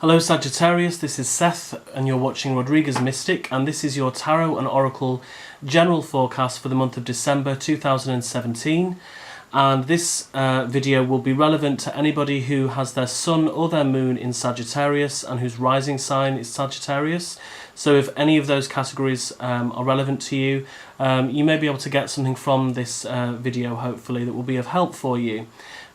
Hello Sagittarius, this is Seth and you're watching Rodriguez Mystic, and this is your Tarot and Oracle general forecast for the month of December 2017. And this video will be relevant to anybody who has their sun or their moon in Sagittarius and whose rising sign is Sagittarius. So if any of those categories are relevant to you, you may be able to get something from this video, hopefully, that will be of help for you.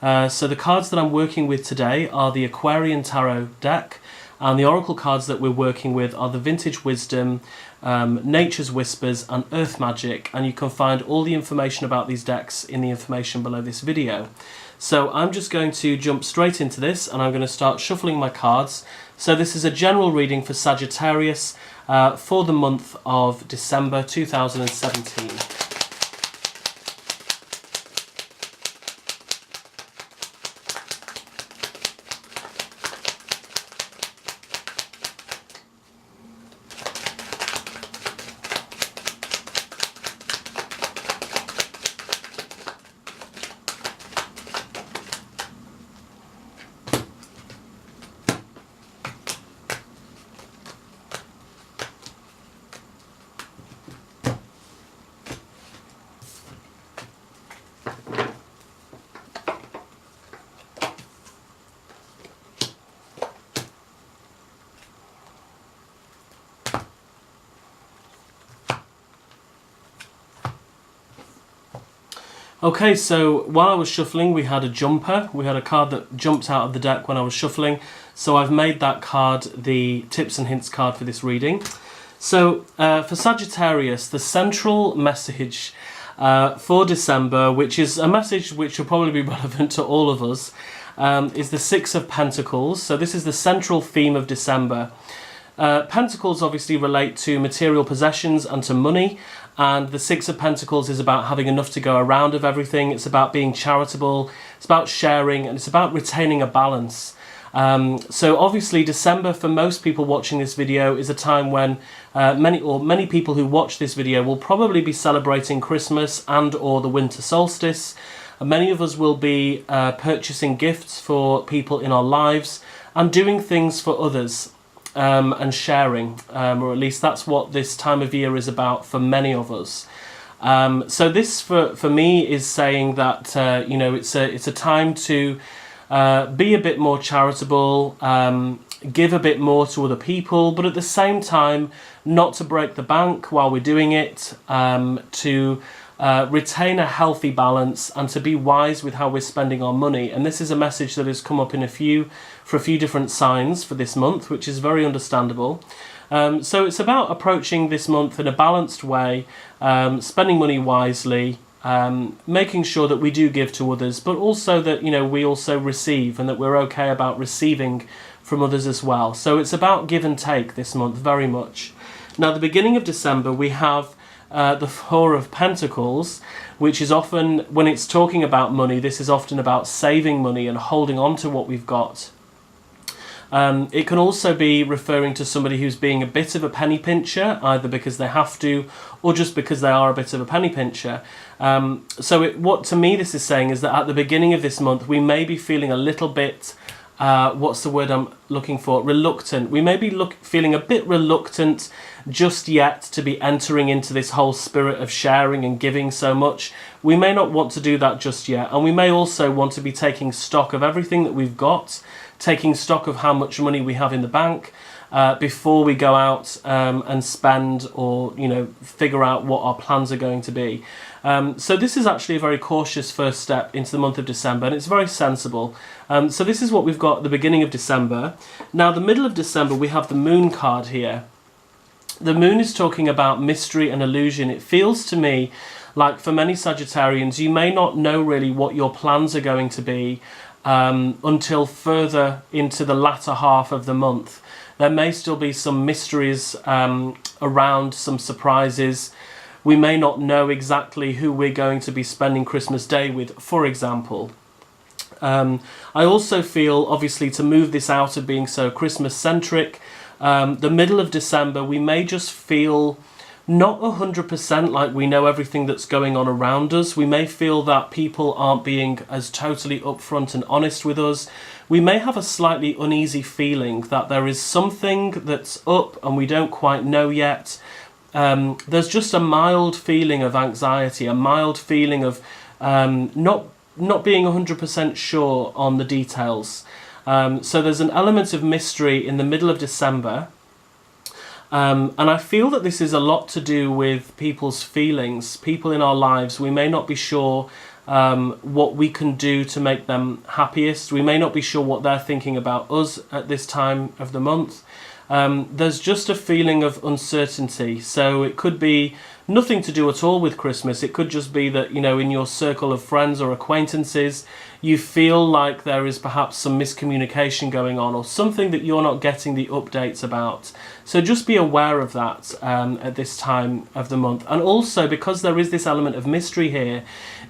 So the cards that I'm working with today are the Aquarian Tarot deck, and the Oracle cards that we're working with are the Vintage Wisdom, Nature's Whispers and Earth Magic, and you can find all the information about these decks in the information below this video. So I'm just going to jump straight into this and I'm going to start shuffling my cards. So this is a general reading for Sagittarius for the month of December 2017. Okay, so while I was shuffling, we had a jumper. We had a card that jumped out of the deck when I was shuffling. So I've made that card the tips and hints card for this reading. So for Sagittarius, the central message for December, which is a message which will probably be relevant to all of us, is the Six of Pentacles. So this is the central theme of December. Pentacles obviously relate to material possessions and to money, and the Six of Pentacles is about having enough to go around of everything. It's about being charitable, it's about sharing, and it's about retaining a balance. So obviously December, for most people watching this video, is a time when many people who watch this video will probably be celebrating Christmas and or the winter solstice. And many of us will be purchasing gifts for people in our lives and doing things for others. And sharing, or at least that's what this time of year is about for many of us. So this for me is saying that you know, it's a time to be a bit more charitable, give a bit more to other people, but at the same time not to break the bank while we're doing it, to retain a healthy balance and to be wise with how we're spending our money. And this is a message that has come up in a few different signs for this month, which is very understandable. So it's about approaching this month in a balanced way, spending money wisely, making sure that we do give to others, but also that, you know, we also receive, and that we're okay about receiving from others as well. So it's about give and take this month very much. Now, the beginning of December, we have the Four of Pentacles, which is often, when it's talking about money, this is often about saving money and holding on to what we've got. It can also be referring to somebody who's being a bit of a penny pincher, either because they have to or just because they are a bit of a penny pincher. So what to me this is saying is that at the beginning of this month we may be feeling a little bit, what's the word I'm looking for? Reluctant. We may be feeling a bit reluctant just yet to be entering into this whole spirit of sharing and giving so much. We may not want to do that just yet, and we may also want to be taking stock of everything that we've got, taking stock of how much money we have in the bank before we go out and spend, or, you know, figure out what our plans are going to be. So this is actually a very cautious first step into the month of December, and it's very sensible. So this is what we've got at the beginning of December. Now, the middle of December, we have the Moon card here. The Moon is talking about mystery and illusion. It feels to me like for many Sagittarians, you may not know really what your plans are going to be until further into the latter half of the month. There may still be some mysteries around, some surprises. We may not know exactly who we're going to be spending Christmas Day with, for example. I also feel, obviously, to move this out of being so Christmas-centric, the middle of December, we may just feel not 100% like we know everything that's going on around us. We may feel that people aren't being as totally upfront and honest with us. we may have a slightly uneasy feeling that there is something that's up and we don't quite know yet. There's just a mild feeling of anxiety, a mild feeling of not being 100% sure on the details. So there's an element of mystery in the middle of December. And I feel that this is a lot to do with people's feelings, people in our lives. We may not be sure what we can do to make them happiest. We may not be sure what they're thinking about us at this time of the month. There's just a feeling of uncertainty. So it could be nothing to do at all with Christmas. It could just be that, you know, in your circle of friends or acquaintances, you feel like there is perhaps some miscommunication going on or something that you're not getting the updates about. So just be aware of that at this time of the month. And also, because there is this element of mystery here,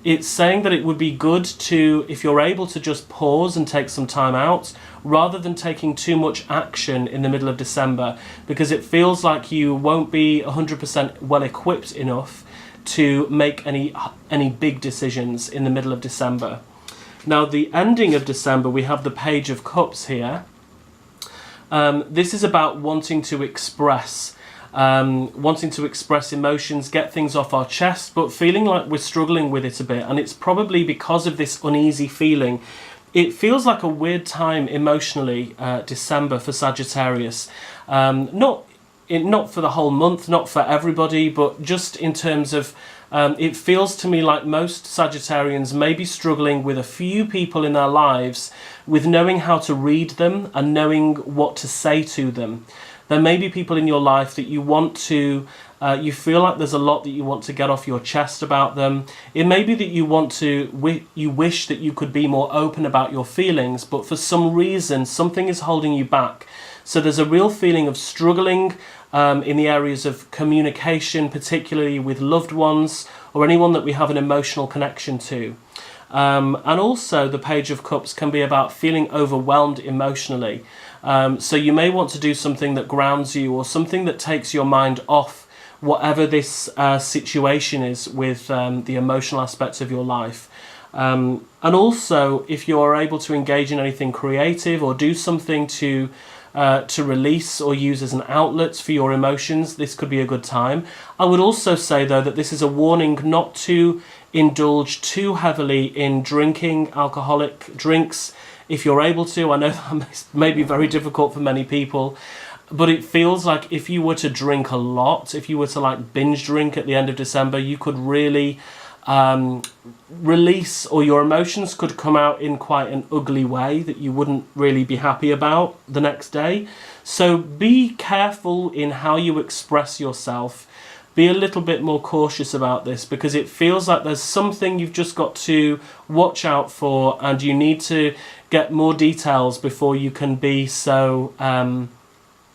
it's saying that it would be good to, if you're able to just pause and take some time out, rather than taking too much action in the middle of December, because it feels like you won't be 100% well equipped enough to make any big decisions in the middle of December. Now, the ending of December, we have the Page of Cups here. This is about wanting to express emotions, get things off our chest, but feeling like we're struggling with it a bit. And it's probably because of this uneasy feeling. It feels like a weird time emotionally, December for Sagittarius. Not for the whole month, not for everybody, but just in terms of, it feels to me like most Sagittarians may be struggling with a few people in their lives with knowing how to read them and knowing what to say to them. There may be people in your life that you want to, you feel like there's a lot that you want to get off your chest about them. It may be that you want to, you wish that you could be more open about your feelings, but for some reason, something is holding you back. So there's a real feeling of struggling in the areas of communication, particularly with loved ones or anyone that we have an emotional connection to. And also the Page of Cups can be about feeling overwhelmed emotionally. So you may want to do something that grounds you or something that takes your mind off whatever this situation is with the emotional aspects of your life. And also, if you are able to engage in anything creative or do something to release or use as an outlet for your emotions, this could be a good time. I would also say, though, that this is a warning not to indulge too heavily in drinking alcoholic drinks. If you're able to, I know that may be very difficult for many people, but it feels like if you were to drink a lot, if you were to like binge drink at the end of December, you could really release, or your emotions could come out in quite an ugly way that you wouldn't really be happy about the next day. So be careful in how you express yourself. Be a little bit more cautious about this, because it feels like there's something you've just got to watch out for, and you need to get more details before you can be so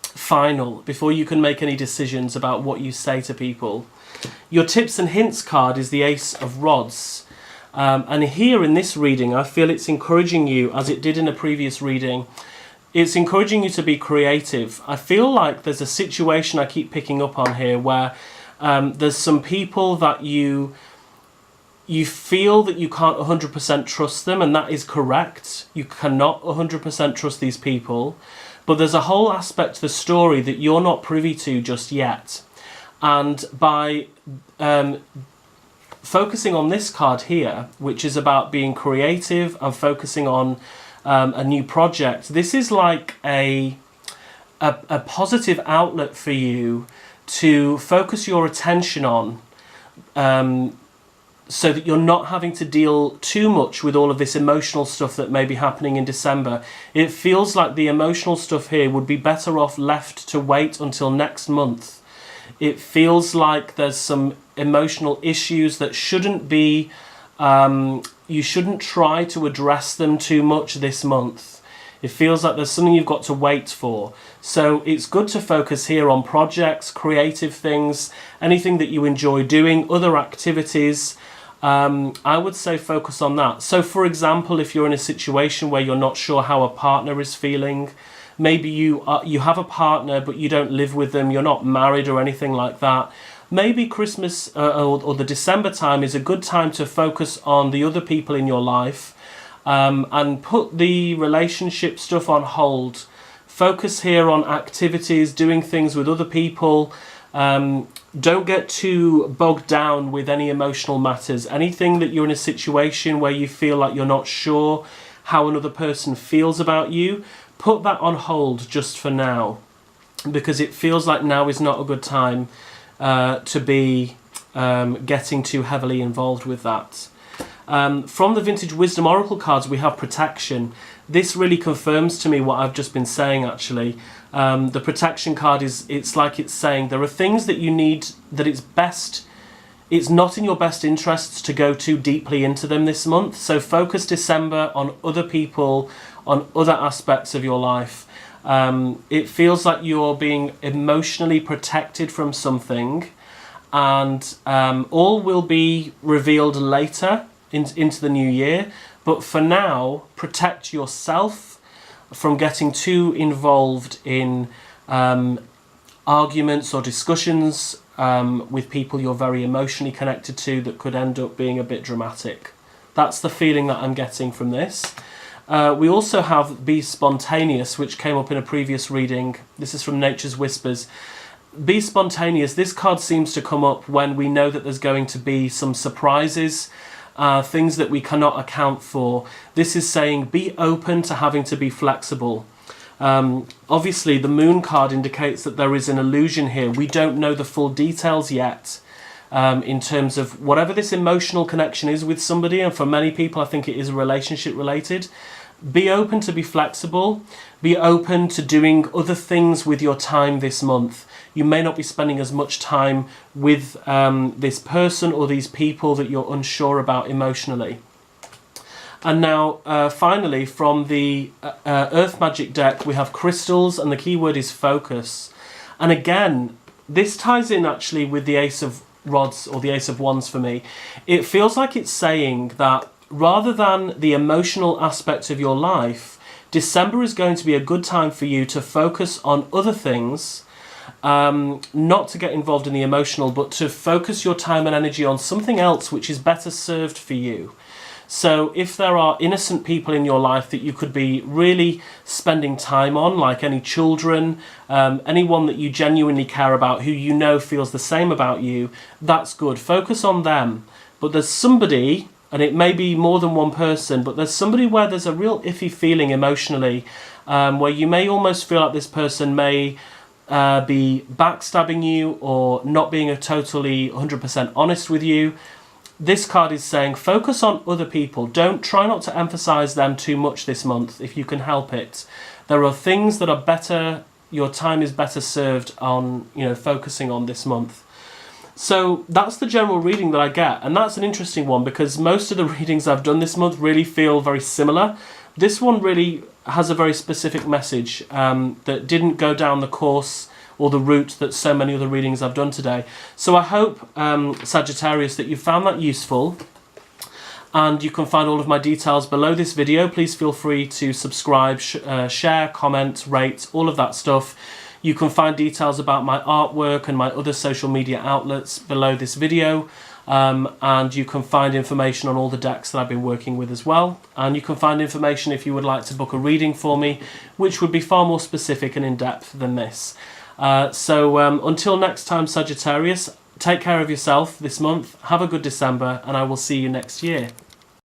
final, before you can make any decisions about what you say to people. Your tips and hints card is the Ace of Rods. And here in this reading, I feel it's encouraging you, as it did in a previous reading, it's encouraging you to be creative. I feel like there's a situation I keep picking up on here where there's some people that you feel that you can't 100% trust them, and that is correct. You cannot 100% trust these people. But there's a whole aspect to the story that you're not privy to just yet. And by focusing on this card here, which is about being creative and focusing on a new project, this is like a positive outlet for you to focus your attention on, so that you're not having to deal too much with all of this emotional stuff that may be happening in December. It feels like the emotional stuff here would be better off left to wait until next month. It feels like there's some emotional issues that shouldn't be, you shouldn't try to address them too much this month. It feels like there's something you've got to wait for. So it's good to focus here on projects, creative things, anything that you enjoy doing, other activities. I would say focus on that. So for example, if you're in a situation where you're not sure how a partner is feeling, maybe you have a partner but you don't live with them, you're not married or anything like that, maybe Christmas or the December time is a good time to focus on the other people in your life and put the relationship stuff on hold. Focus here on activities, doing things with other people. Don't get too bogged down with any emotional matters. Anything that you're in a situation where you feel like you're not sure how another person feels about you, put that on hold just for now, because it feels like now is not a good time to be getting too heavily involved with that. From the Vintage Wisdom Oracle cards, we have protection. This really confirms to me what I've just been saying, actually. The protection card it's like it's saying there are things that you need, that it's not in your best interests to go too deeply into them this month. So focus December on other people, on other aspects of your life. It feels like you're being emotionally protected from something, and all will be revealed later into the new year. But for now, protect yourself from getting too involved in arguments or discussions with people you're very emotionally connected to that could end up being a bit dramatic. That's the feeling that I'm getting from this. We also have Be Spontaneous, which came up in a previous reading. This is from Nature's Whispers. Be spontaneous. This card seems to come up when we know that there's going to be some surprises, things that we cannot account for. This is saying be open to having to be flexible. Obviously, the Moon card indicates that there is an illusion here. We don't know the full details yet in terms of whatever this emotional connection is with somebody, and for many people I think it is relationship related. Be open to be flexible. Be open to doing other things with your time this month. You may not be spending as much time with this person or these people that you're unsure about emotionally. And now, finally, from the Earth Magic deck, we have crystals, and the key word is focus. And again, this ties in actually with the Ace of Rods, or the Ace of Wands for me. It feels like it's saying that rather than the emotional aspect of your life, December is going to be a good time for you to focus on other things. Not to get involved in the emotional, but to focus your time and energy on something else which is better served for you. So if there are innocent people in your life that you could be really spending time on, like any children, anyone that you genuinely care about, who you know feels the same about you, that's good. Focus on them. But there's somebody, and it may be more than one person, but there's somebody where there's a real iffy feeling emotionally, where you may almost feel like this person may be backstabbing you or not being totally 100% honest with you. This card is saying focus on other people. Try not to emphasize them too much this month if you can help it. There are things that are better, your time is better served on, focusing on this month. So that's the general reading that I get, and that's an interesting one because most of the readings I've done this month really feel very similar. This one really has a very specific message that didn't go down the course or the route that so many other readings I've done today. So I hope, Sagittarius, that you found that useful, and you can find all of my details below this video. Please feel free to subscribe, share, comment, rate, all of that stuff. You can find details about my artwork and my other social media outlets below this video. And you can find information on all the decks that I've been working with as well. And you can find information if you would like to book a reading for me, which would be far more specific and in-depth than this. So until next time, Sagittarius, take care of yourself this month, have a good December, and I will see you next year.